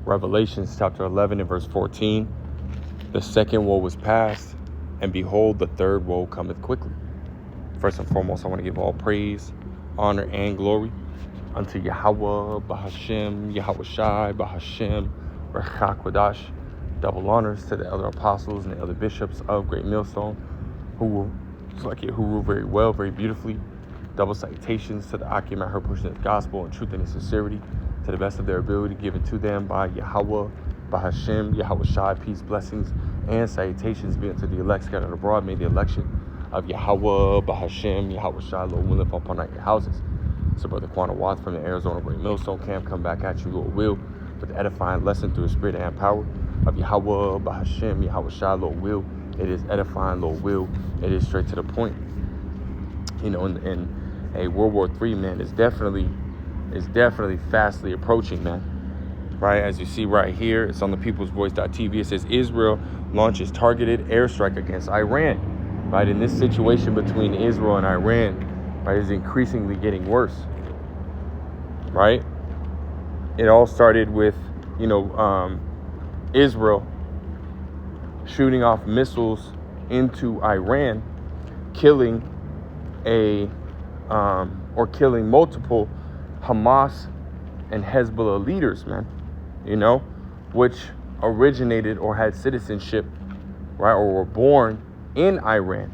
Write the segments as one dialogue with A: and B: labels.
A: Revelations chapter 11 and verse 14. The second woe was past, and behold, the third woe cometh quickly. First and foremost, I want to give all praise, honor, and glory unto Yahweh, Bahashem, Yahweh Shai, Bahashem, Rechak. Double honors to the elder apostles and the elder bishops of Great Millstone, who rule very well, very beautifully. Double salutations to the Akim and her pushing the gospel in truth and in sincerity, to the best of their ability, given to them by Yahweh, Bahashem, Yahweh Shai, peace, blessings, and salutations be unto the elect scattered abroad. May the election of Yahweh, Bahashem, Yahweh Shai, Lord willing, fall upon your houses. So Brother Quanah Watts from the Arizona Great Millstone Camp come back at you, Lord will, with the edifying lesson through the spirit and power of Yahweh, Bahashem, Yahweh Shai, Lord will. It is edifying, Lord will. It is straight to the point. You know, and a World War III, man, is definitely fastly approaching, man. Right, as you see right here, it's on the peoplesvoice.tv. It says Israel launches targeted airstrike against Iran. Right, in this situation between Israel and Iran, right, is increasingly getting worse. Right, it all started with, Israel shooting off missiles into Iran, killing multiple Hamas and Hezbollah leaders, man, which originated or had citizenship, right, or were born in Iran,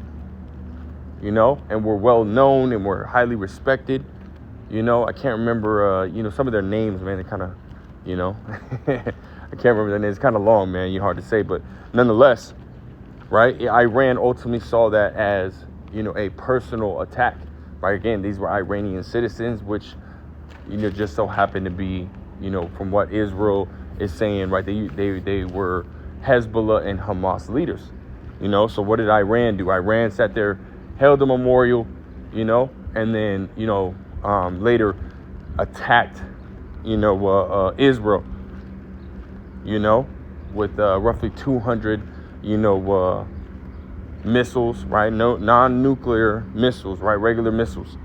A: and were well known and were highly respected. I can't remember, some of their names, man. They kind of, I can't remember their names. It's kind of long, man. Hard to say, but nonetheless, right, Iran ultimately saw that as, a personal attack, right? Again, these were Iranian citizens, which, just so happened to be, from what Israel is saying, right? They were Hezbollah and Hamas leaders, So what did Iran do? Iran sat there, held a memorial, and then, later attacked, Israel, with roughly 200, missiles, right? No non-nuclear missiles, right? Regular missiles,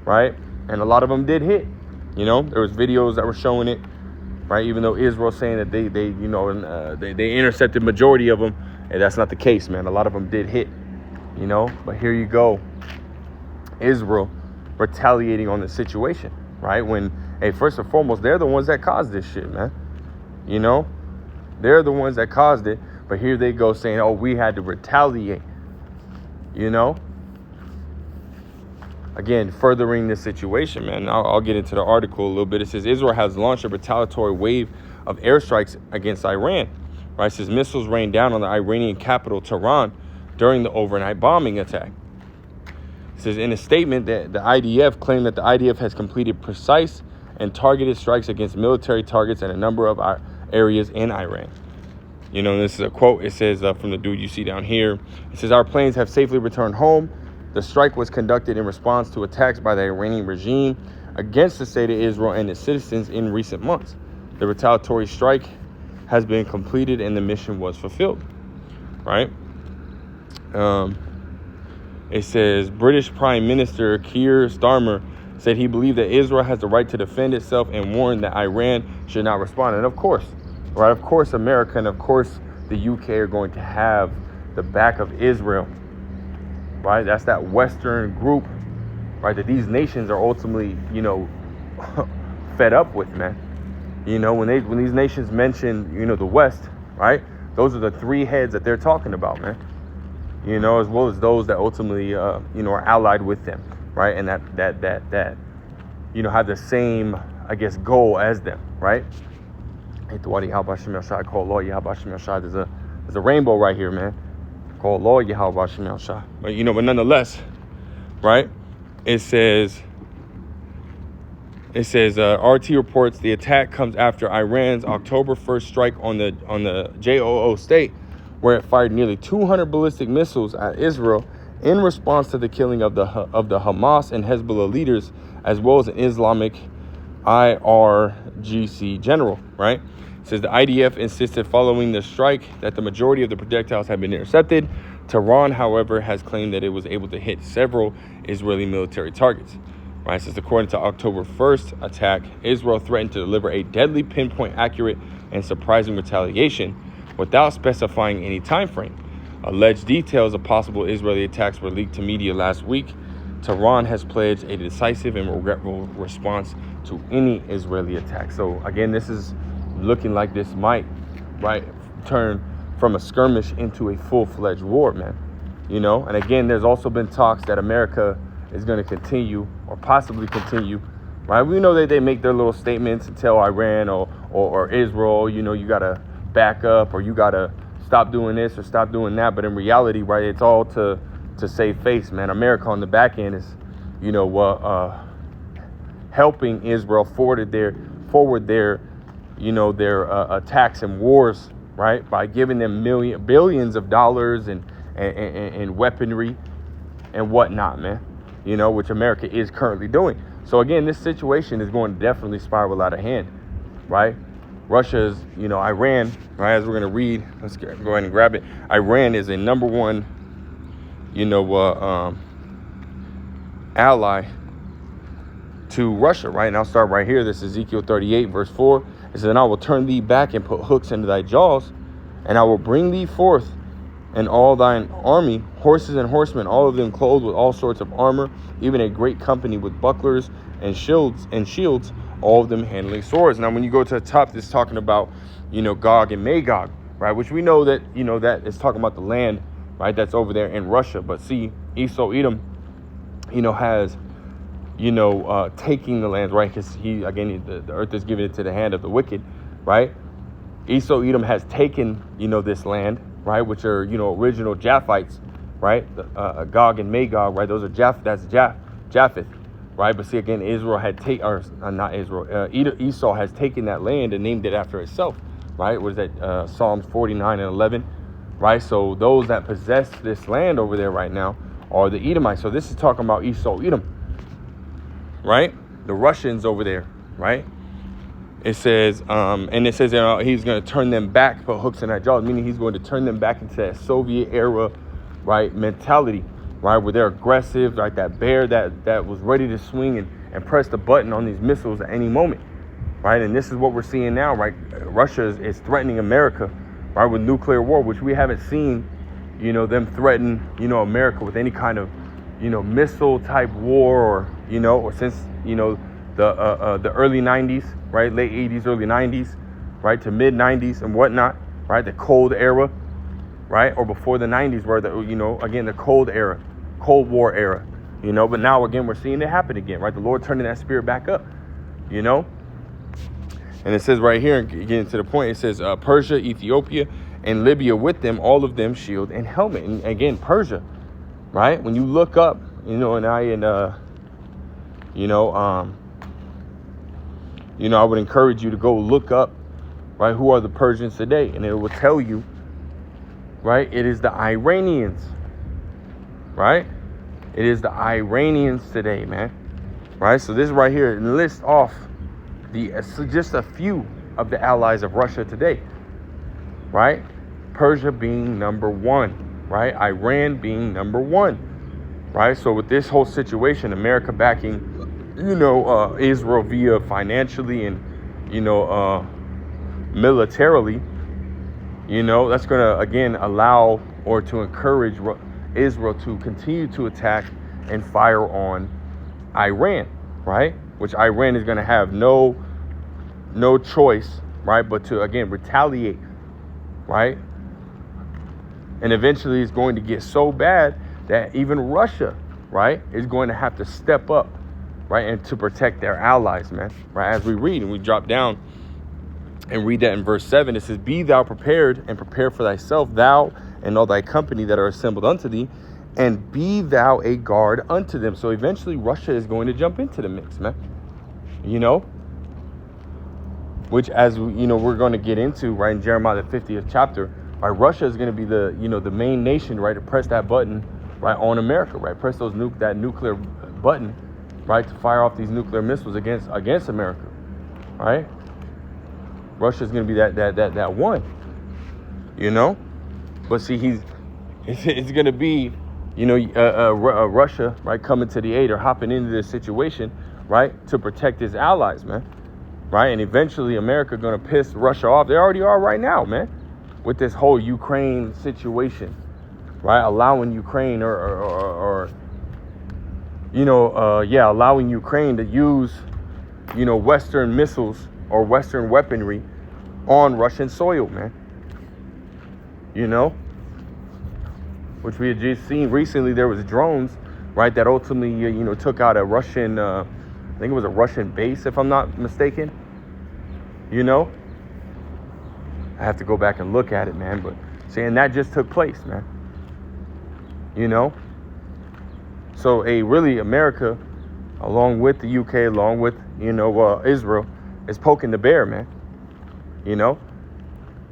A: right? And a lot of them did hit. There was videos that were showing it, right? Even though Israel saying that they intercepted majority of them, and that's not the case, man. A lot of them did hit, But here you go, Israel retaliating on the situation, right? When, hey, first and foremost, they're the ones that caused this shit, man. They're the ones that caused it. But here they go saying, oh, we had to retaliate, Again, furthering this situation, man. I'll get into the article a little bit. It says Israel has launched a retaliatory wave of airstrikes against Iran. Right? It says missiles rained down on the Iranian capital, Tehran, during the overnight bombing attack. It says in a statement that the IDF claimed that the IDF has completed precise and targeted strikes against military targets in a number of areas in Iran. This is a quote. It says from the dude you see down here. It says, our planes have safely returned home. The strike was conducted in response to attacks by the Iranian regime against the state of Israel and its citizens in recent months. The retaliatory strike has been completed and the mission was fulfilled. Right? It says British Prime Minister Keir Starmer said he believed that Israel has the right to defend itself and warned that Iran should not respond. And of course, right? Of course, America and of course the UK are going to have the back of Israel. Right, that's that Western group, right, that these nations are ultimately, fed up with, man. When these nations mention, the West, right, those are the three heads that they're talking about, man. As well as those that ultimately, are allied with them, right, and that have the same, I guess, goal as them, right. There's a rainbow right here, man. Called law Yahweh Shemel Shah. But but nonetheless, right? It says RT reports the attack comes after Iran's October 1st strike on the JOO state, where it fired nearly 200 ballistic missiles at Israel in response to the killing of the Hamas and Hezbollah leaders, as well as an Islamic IRGC general, right? It says the IDF insisted following the strike that the majority of the projectiles had been intercepted. Tehran, however, has claimed that it was able to hit several Israeli military targets. Right, it says according to October 1st attack, Israel threatened to deliver a deadly pinpoint accurate and surprising retaliation without specifying any time frame. Alleged details of possible Israeli attacks were leaked to media last week. Tehran has pledged a decisive and regretful response to any Israeli attack. So again, this is looking like this might, right, turn from a skirmish into a full-fledged war, man. You know, and again, there's also been talks that America is going to continue or possibly continue, right? We know that they make their little statements and tell Iran or Israel, you know, you got to back up or you got to stop doing this or stop doing that. But in reality, right, it's all to save face, man. America on the back end is, you know, helping Israel forward their you know, their attacks and wars, right, by giving them billions of dollars and weaponry and whatnot, man, you know, which America is currently doing. So again, this situation is going to definitely spiral out of hand, right? Russia's, you know, Iran, right, as we're going to read, let's go ahead and grab it. Iran is a number one, you know, ally to Russia, right? And I'll start right here. This is Ezekiel 38, verse 4. It says, and I will turn thee back and put hooks into thy jaws, and I will bring thee forth and all thine army, horses and horsemen, all of them clothed with all sorts of armor, even a great company with bucklers and shields, all of them handling swords. Now, when you go to the top, this is talking about, you know, Gog and Magog, right? Which we know that, you know, that is talking about the land, right? That's over there in Russia. But see, Esau, Edom, you know, has, you know, taking the lands, right? Because he, again, the earth is giving it to the hand of the wicked, right? Esau, Edom has taken, you know, this land, right? Which are, you know, original Japhites, right? Gog and Magog, right? Those are that's Japheth, right? But see, again, Israel had Esau has taken that land and named it after itself, right? What is that? Psalms 49 and 11, right? So those that possess this land over there right now are the Edomites. So this is talking about Esau, Edom, right? The Russians over there, right? It says, and it says, he's going to turn them back, put hooks in their jaws, meaning he's going to turn them back into that Soviet era, right, mentality, right, where they're aggressive, right, that bear that was ready to swing and press the button on these missiles at any moment, right? And this is what we're seeing now, right? Russia is threatening America, right, with nuclear war, which we haven't seen, you know, them threaten, you know, America with any kind of, you know, missile type war or, you know, or since, you know, the early 90s, right, late 80s, early 90s, right, to mid 90s and whatnot, right, the Cold Era, right, or before the 90s, where the, you know, again, the Cold War era, you know, but now again we're seeing it happen again, right, the Lord turning that spirit back up, you know. And it says right here, getting to the point, it says Persia, Ethiopia, and Libya with them, all of them shield and helmet. And again, Persia, right, when you look up, you know, and I would encourage you to go look up, right, who are the Persians today, and it will tell you, right, it is the Iranians, right? It is the Iranians today, man, right? So this right here lists off just a few of the allies of Russia today, right? Persia being number one, right? Iran being number one, right? So with this whole situation, America backing, you know, Israel via financially and, you know, militarily, you know, that's going to, again, allow or to encourage Israel to continue to attack and fire on Iran, right? Which Iran is going to have no choice, right, but to, again, retaliate, right? And eventually it's going to get so bad that even Russia, right, is going to have to step up, right, and to protect their allies, man, right? As we read, and we drop down and read that in verse 7, it says, be thou prepared and prepare for thyself, thou and all thy company that are assembled unto thee, and be thou a guard unto them. So eventually Russia is going to jump into the mix, man, you know, which, as you know, we're going to get into, right, in Jeremiah the 50th chapter, right, Russia is going to be the, you know, the main nation, right, to press that button, right, on America, right, press that nuclear button, right, to fire off these nuclear missiles against America, right? Russia is going to be that one, you know. But see, it's going to be, you know, Russia, right, coming to the aid or hopping into this situation, right, to protect his allies, man. right? And eventually America going to piss Russia off. They already are right now, man, with this whole Ukraine situation, right? Allowing Ukraine allowing Ukraine to use, Western missiles or Western weaponry on Russian soil, man. Which we had just seen recently. There was drones, right, that ultimately, took out a Russian, I think it was a Russian base, if I'm not mistaken. I have to go back and look at it, man. But saying that just took place, man. So really America, along with the UK, along with, Israel, is poking the bear, man.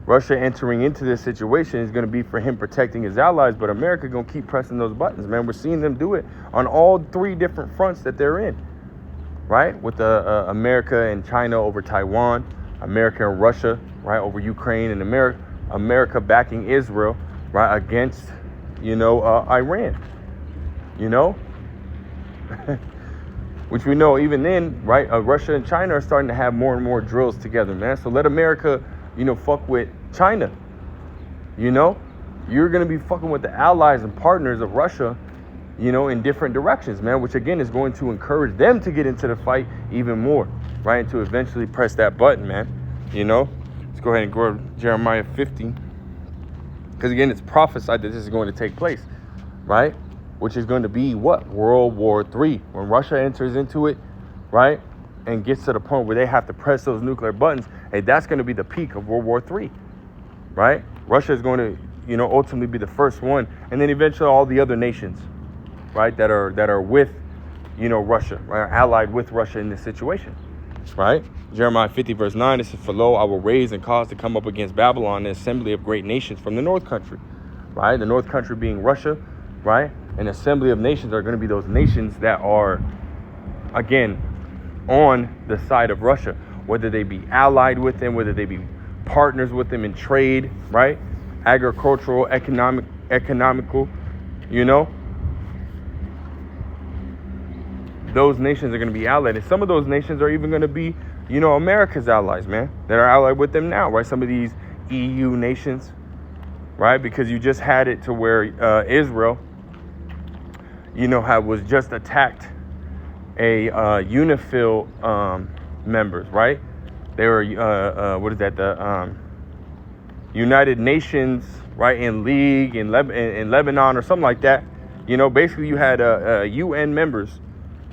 A: Russia entering into this situation is going to be for him protecting his allies, but America going to keep pressing those buttons, man. We're seeing them do it on all three different fronts that they're in, right? With America and China over Taiwan, America and Russia, right, over Ukraine, and America backing Israel, right, against, Iran, which we know even then, right, Russia and China are starting to have more and more drills together, man. So let America, fuck with China. You're going to be fucking with the allies and partners of Russia, in different directions, man, which again is going to encourage them to get into the fight even more, right? And to eventually press that button, man. Let's go ahead and go to Jeremiah 50. Because again, it's prophesied that this is going to take place, right? Which is going to be what? World War III. When Russia enters into it, right? And gets to the point where they have to press those nuclear buttons, hey, that's going to be the peak of World War III, right? Russia is going to, ultimately be the first one, and then eventually all the other nations, right, that are with, Russia, right, are allied with Russia in this situation, right? Jeremiah 50 verse 9, it says, "For lo, I will raise and cause to come up against Babylon an assembly of great nations from the north country," right? The north country being Russia, right? An assembly of nations are going to be those nations that are, again, on the side of Russia, whether they be allied with them, whether they be partners with them in trade, right? Agricultural, economical, those nations are going to be allied. And some of those nations are even going to be, America's allies, man, that are allied with them now, right? Some of these EU nations, right? Because you just had it to where Israel, was just attacked a UNIFIL members, right? They were the United Nations, right, in League in Lebanon or something like that. Basically you had UN members,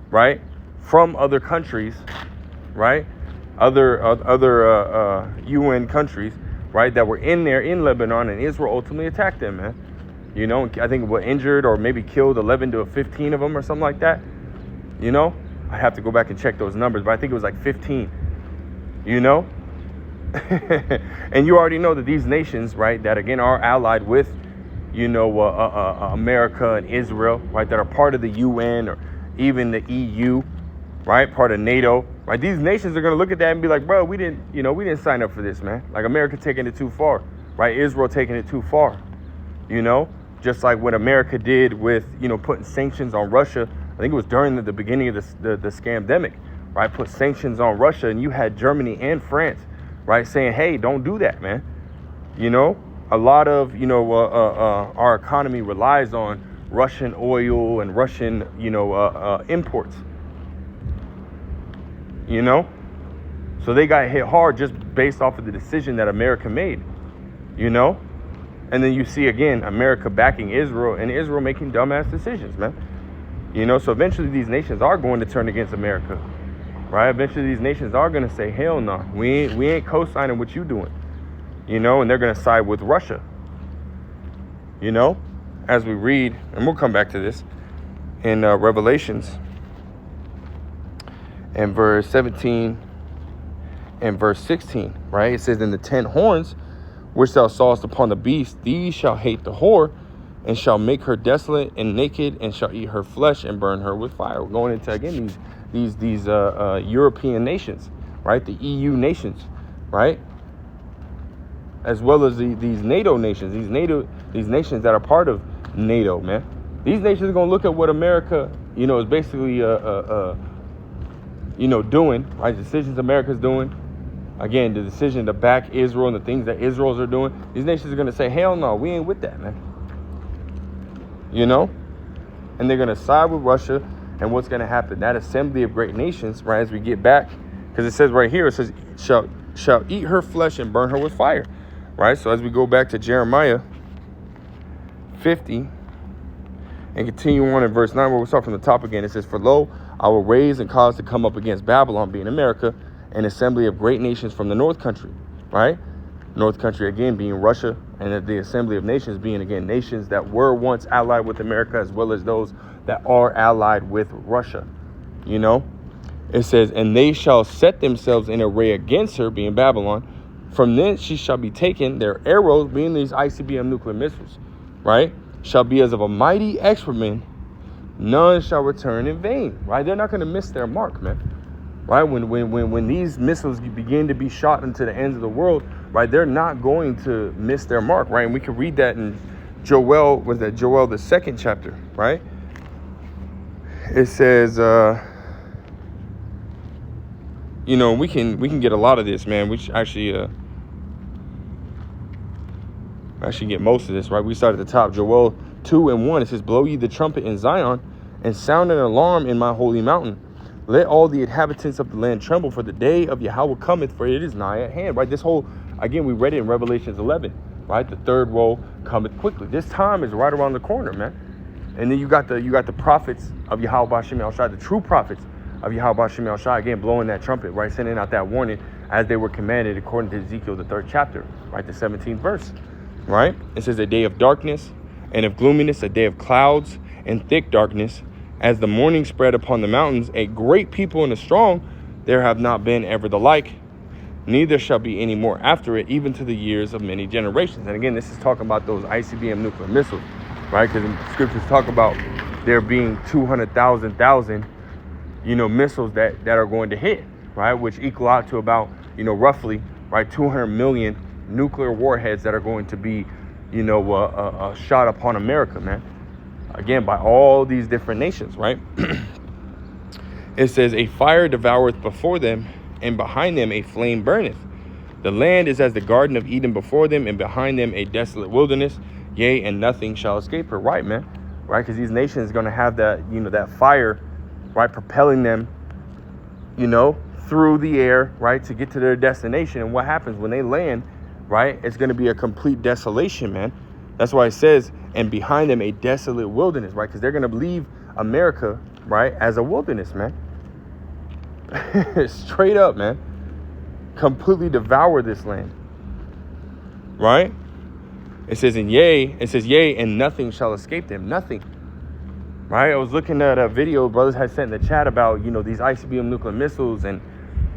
A: right, from other countries, right, other UN countries, right, that were in there in Lebanon, and Israel ultimately attacked them, man. I think what injured or maybe killed 11 to 15 of them or something like that. I have to go back and check those numbers, but I think it was like 15, and you already know that these nations, right, that again are allied with, America and Israel, right, that are part of the UN or even the EU, right, part of NATO, right, these nations are going to look at that and be like, bro, we didn't sign up for this, man. Like America taking it too far, right? Israel taking it too far, just like what America did with, putting sanctions on Russia. I think it was during the beginning of the scamdemic, right? Put sanctions on Russia, and you had Germany and France, right, saying, hey, don't do that, man. A lot of, our economy relies on Russian oil and Russian, imports, So they got hit hard just based off of the decision that America made, And then you see, again, America backing Israel and Israel making dumbass decisions, man. So eventually these nations are going to turn against America, right? Eventually these nations are going to say, hell no, we ain't co-signing what you doing, and they're going to side with Russia, as we read, and we'll come back to this in Revelations and verse 17 and verse 16, right? It says, "In the 10 horns which thou sawest upon the beast, these shall hate the whore, and shall make her desolate and naked, and shall eat her flesh and burn her with fire." We're going into, again, these European nations, right? The EU nations, right? As well as these NATO nations, these nations that are part of NATO, man. These nations are going to look at what America, is basically doing, right? Decisions America's doing. Again, the decision to back Israel and the things that Israel's are doing. These nations are going to say, hell no, we ain't with that, man. And they're going to side with Russia. And what's going to happen? That assembly of great nations, right, as we get back, because it says right here, it says, shall eat her flesh and burn her with fire, right? So as we go back to Jeremiah 50 and continue on in verse 9, where we'll start from the top again, it says, for lo, I will raise and cause to come up against Babylon, being America, an assembly of great nations from the north country, right? North country, again, being Russia, and the assembly of nations being, again, nations that were once allied with America, as well as those that are allied with Russia. It says, and they shall set themselves in array against her, being Babylon. From thence she shall be taken. Their arrows, being these ICBM nuclear missiles, right, shall be as of a mighty excrement. None shall return in vain, right? They're not going to miss their mark, man. Right? When these missiles begin to be shot into the ends of the world, right, they're not going to miss their mark, right? And we can read that in Joel, the second chapter, right? It says, we can get a lot of this, man. We should actually get most of this, right? We start at the top. Joel 2:1. It says, blow ye the trumpet in Zion, and sound an alarm in my holy mountain. Let all the inhabitants of the land tremble, for the day of Yahweh cometh, for it is nigh at hand, right? This whole, again, we read it in Revelations 11, right? The third woe cometh quickly. This time is right around the corner, man. And then you got the prophets of Yahweh B'Shem Yahushua, the true prophets of Yahweh B'Shem Yahushua, again, blowing that trumpet, right? Sending out that warning as they were commanded according to Ezekiel, the 3rd chapter, right? The 17th verse, right? It says a day of darkness and of gloominess, a day of clouds and thick darkness. As the morning spread upon the mountains, a great people and a strong, there have not been ever the like, neither shall be any more after it, even to the years of many generations. And again, this is talking about those ICBM nuclear missiles, right? Because the scriptures talk about there being 200,000 missiles that are going to hit, right? Which equal out to about, roughly, right, 200 million nuclear warheads that are going to be, shot upon America, man. Again, by all these different nations, right? It says, a fire devoureth before them, and behind them a flame burneth. The land is as the garden of Eden before them, and behind them a desolate wilderness. Yea, and nothing shall escape her. Right, man? Right? Because these nations are going to have that, that fire, right, propelling them, through the air, right, to get to their destination. And what happens when they land, right? It's going to be a complete desolation, man. That's why it says, and behind them a desolate wilderness, right? Because they're going to leave America, right, as a wilderness, man. Straight up, man. Completely devour this land, right? It says, yea, and nothing shall escape them. Nothing, right? I was looking at a video brothers had sent in the chat about, these ICBM nuclear missiles, and,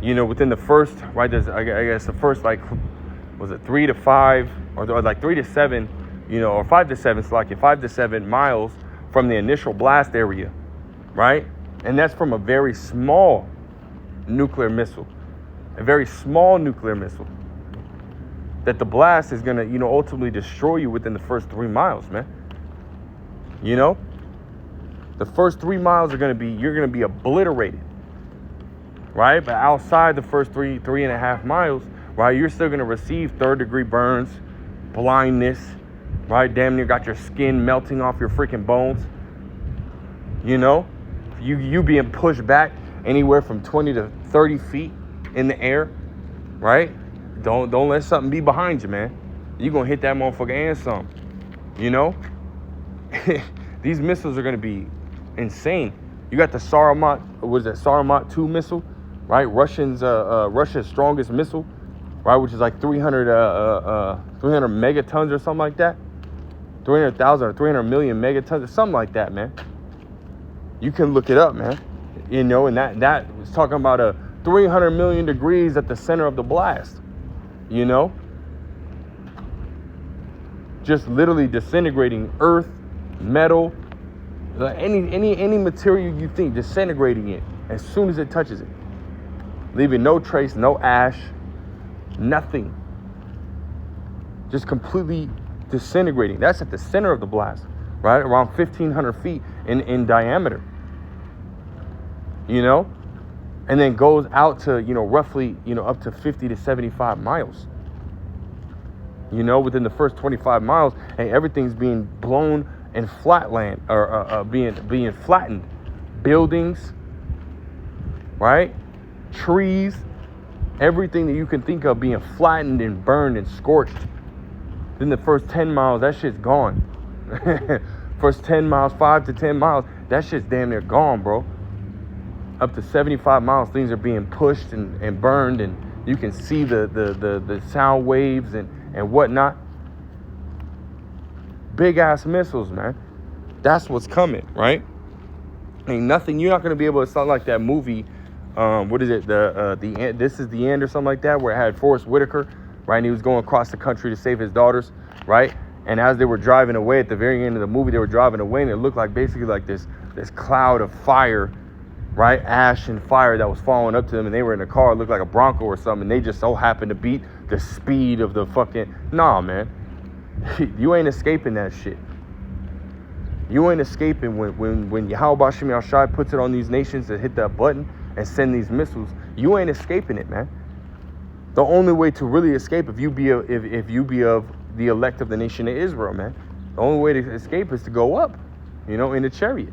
A: within the first, right, there's, I guess the first, like, was it 3 to 5 or like 3 to 7, or 5 to 7, so like 5 to 7 miles from the initial blast area, right? And that's from a very small nuclear missile, a very small nuclear missile that the blast is going to, ultimately destroy you within the first 3 miles, man. The first 3 miles you're going to be obliterated, right? But outside the first 3.5 miles, right, you're still going to receive 3rd-degree burns, blindness, right? Damn near got your skin melting off your freaking bones. You being pushed back anywhere from 20 to 30 feet in the air, right? Don't let something be behind you, man. You're going to hit that motherfucker and some, These missiles are going to be insane. You got the Sarmat 2 missile, right? Russia's strongest missile, right? Which is like 300 megatons or something like that. 300,000 or 300 million megatons or something like that, man. You can look it up, man. And that was talking about a 300 million degrees at the center of the blast. Just literally disintegrating earth, metal, any material you think, disintegrating it as soon as it touches it, leaving no trace, no ash, nothing. Just completely disintegrating. That's at the center of the blast, right? Around 1,500 feet in diameter. and then goes out to, roughly, up to 50 to 75 miles. Within the first 25 miles, and everything's being blown and flatland, or being flattened. Buildings, right? Trees, everything that you can think of being flattened and burned and scorched. Then the first 10 miles, that shit's gone. First 10 miles, 5 to 10 miles, that shit's damn near gone, bro. Up to 75 miles, things are being pushed and burned, and you can see the sound waves and whatnot. Big ass missiles, man. That's what's coming, right? Ain't nothing. You're not gonna be able to sound like that movie. What is it? The end. This is the end, or something like that, where it had Forrest Whitaker, right? And he was going across the country to save his daughters, right? And as they were driving away, at the very end of the movie, they were driving away, and it looked like basically like this cloud of fire, right? Ash and fire that was falling up to them, and they were in a car. It looked like a Bronco or something, and they just so happened to beat the speed of the fucking... Nah, man. You ain't escaping that shit. You ain't escaping when Yahweh Shem Yahshai puts it on these nations that hit that button and send these missiles. You ain't escaping it, man. The only way to really escape, if you be of the elect of the nation of Israel, man, the only way to escape is to go up, in a chariot.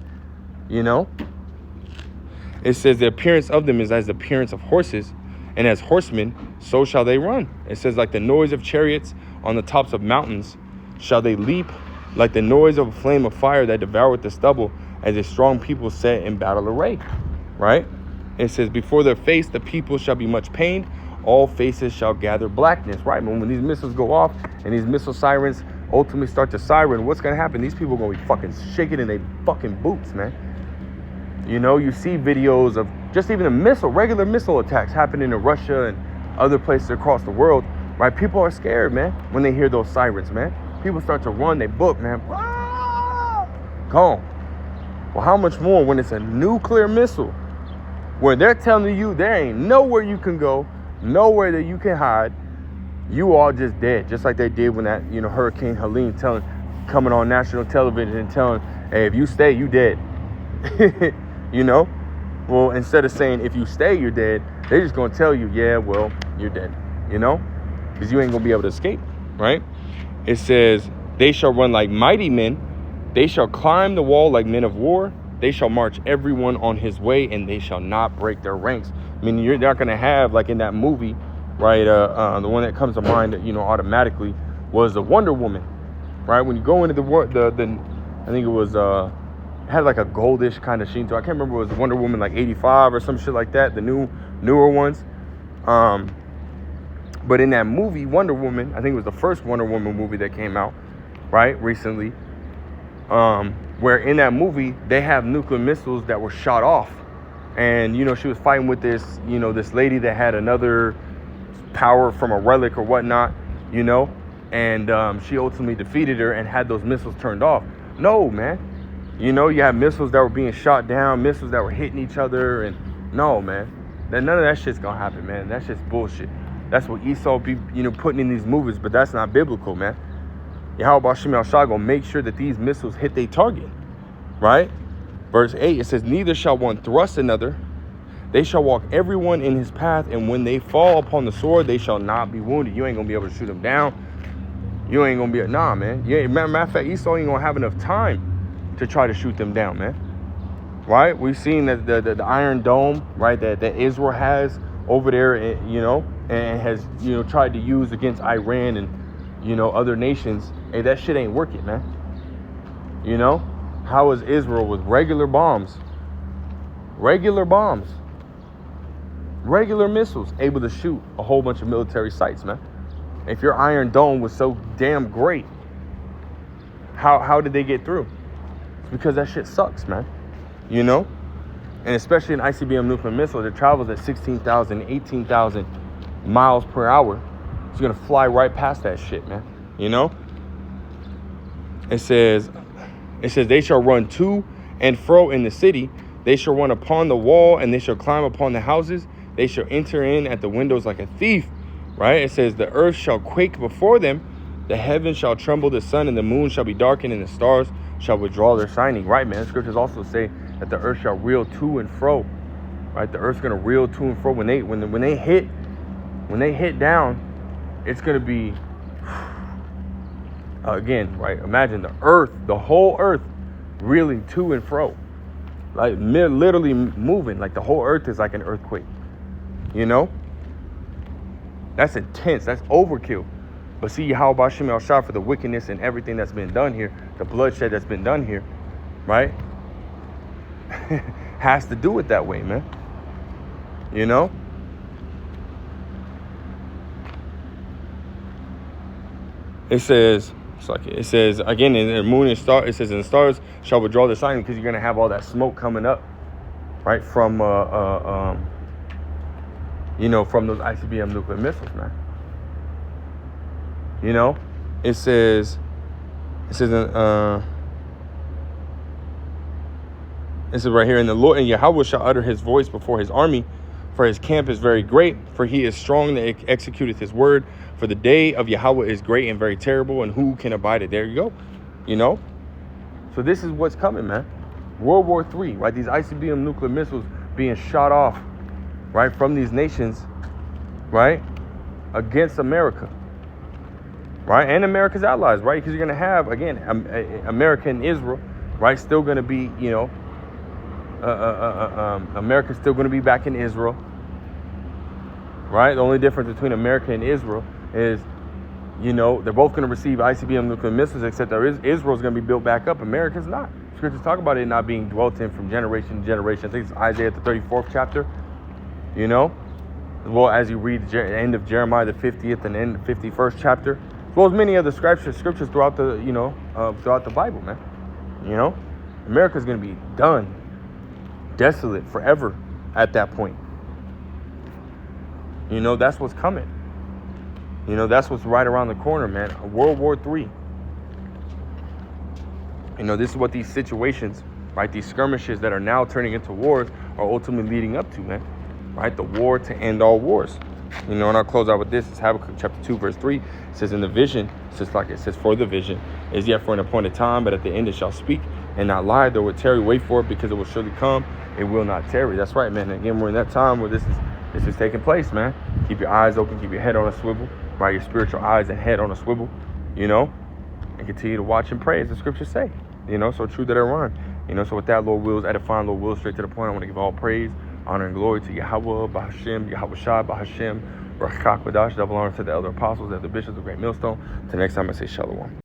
A: It says the appearance of them is as the appearance of horses, and as horsemen, so shall they run. It says, like the noise of chariots on the tops of mountains shall they leap, like the noise of a flame of fire that devoureth the stubble, as a strong people set in battle array. Right? It says, before their face the people shall be much pained, all faces shall gather blackness. Right? When these missiles go off and these missile sirens ultimately start to siren, what's going to happen? These people are going to be fucking shaking in their fucking boots, man. You see videos of just even regular missile attacks happening in Russia and other places across the world, right? People are scared, man, when they hear those sirens, man. People start to run, they book, man. Gone. Well, how much more when it's a nuclear missile, where they're telling you there ain't nowhere you can go, nowhere that you can hide. You all just dead, just like they did when that, Hurricane Helene coming on national television and telling, hey, if you stay, you dead. Well, instead of saying if you stay, you're dead, they're just going to tell you, yeah, well, you're dead, because you ain't going to be able to escape, right? It says, they shall run like mighty men. They shall climb the wall like men of war. They shall march everyone on his way, and they shall not break their ranks. I mean, you're not going to have, like in that movie, right? The one that comes to mind, automatically was the Wonder Woman, right? When you go into the I think it was, had like a goldish kind of sheen to it. I can't remember, it was Wonder Woman like 85 or some shit like that, the newer ones. But in that movie, Wonder Woman, I think it was the first Wonder Woman movie that came out, right, recently, where in that movie, they have nuclear missiles that were shot off. And, she was fighting with this, this lady that had another power from a relic or whatnot, and she ultimately defeated her and had those missiles turned off. No, man. You have missiles that were being shot down, missiles that were hitting each other, and no, man. None of that shit's gonna happen, man. That's just bullshit. That's what Esau be, putting in these movies, but that's not biblical, man. Yahweh Shem Yahshai gonna make sure that these missiles hit their target, right? Verse 8, it says, neither shall one thrust another. They shall walk everyone in his path, and when they fall upon the sword, they shall not be wounded. You ain't gonna be able to shoot them down. You ain't gonna be, nah, man. Matter of fact, Esau ain't gonna have enough time to try to shoot them down, man. Right? We've seen that the Iron Dome, right, that Israel has over there, and has, tried to use against Iran and, other nations. Hey, that shit ain't working, man. How is Israel with regular bombs, regular missiles able to shoot a whole bunch of military sites, man? If your Iron Dome was so damn great, how did they get through? It's because that shit sucks, man. And especially an ICBM nuclear missile that travels at 16,000, 18,000 miles per hour. It's going to fly right past that shit, man. It says they shall run to and fro in the city. They shall run upon the wall, and they shall climb upon the houses. They shall enter in at the windows like a thief, right? It says the earth shall quake before them. The heavens shall tremble, the sun and the moon shall be darkened, and the stars shall withdraw their shining. Right, man. The scriptures also say that the earth shall reel to and fro, right? The earth's gonna reel to and fro. When they hit down, it's gonna be again, right? Imagine the whole earth reeling to and fro, like literally moving. Like the whole earth is like an earthquake. You know, that's intense. That's overkill. But see how Bashim El Shah for the wickedness and everything that's been done here, the bloodshed that's been done here, right? Has to do it that way, man. You know? It says again in the moon and star. It says, and the stars shall withdraw the sign, because you're gonna have all that smoke coming up, right, from you know, from those ICBM nuclear missiles, man. You know, it says right here, in the Lord and Yahweh shall utter his voice before his army, for his camp is very great, for he is strong that executeth his word. For the day of Yahweh is great and very terrible, and who can abide it? There you go. You know? So this is what's coming, man. World War III, right? These ICBM nuclear missiles being shot off, right, from these nations, right, against America, right, and America's allies, right? Because you're going to have, again, America and Israel, right, still going to be, you know, America's still going to be back in Israel, right? The only difference between America and Israel is, you know, they're both going to receive ICBM nuclear missiles, except Israel's going to be built back up. America's not. Scriptures talk about it not being dwelt in from generation to generation. I think it's Isaiah the 34th chapter, you know, as well as you read the end of Jeremiah the 50th and end of the 51st chapter, as well as many other scriptures throughout the, you know, throughout the Bible, man. You know, America's going to be done, desolate forever at that point. You know, that's what's coming. You know, that's what's right around the corner, man. World War III. You know, this is what these situations, right, these skirmishes that are now turning into wars are ultimately leading up to, man. Right? The war to end all wars. You know, and I'll close out with this. It's Habakkuk chapter 2, verse 3. It says, in the vision, it says, for the vision is yet for an appointed time, but at the end it shall speak and not lie. Though it tarry, wait for it, because it will surely come. It will not tarry. That's right, man. Again, we're in that time where this is taking place, man. Keep your eyes open. Keep your head on a swivel. Right? Your spiritual eyes and head on a swivel. You know? And continue to watch and pray, as the scriptures say. You know? So true that I rhyme. You know? So with that, Lord wills, edifying, Lord wills, straight to the point, I want to give all praise, honor, and glory to Yahweh, Bahashem, Yahweh Shai, Bahashem, Rachak Badash, double honor to the elder apostles, and the bishops of Great Millstone. Till next time, I say Shalom.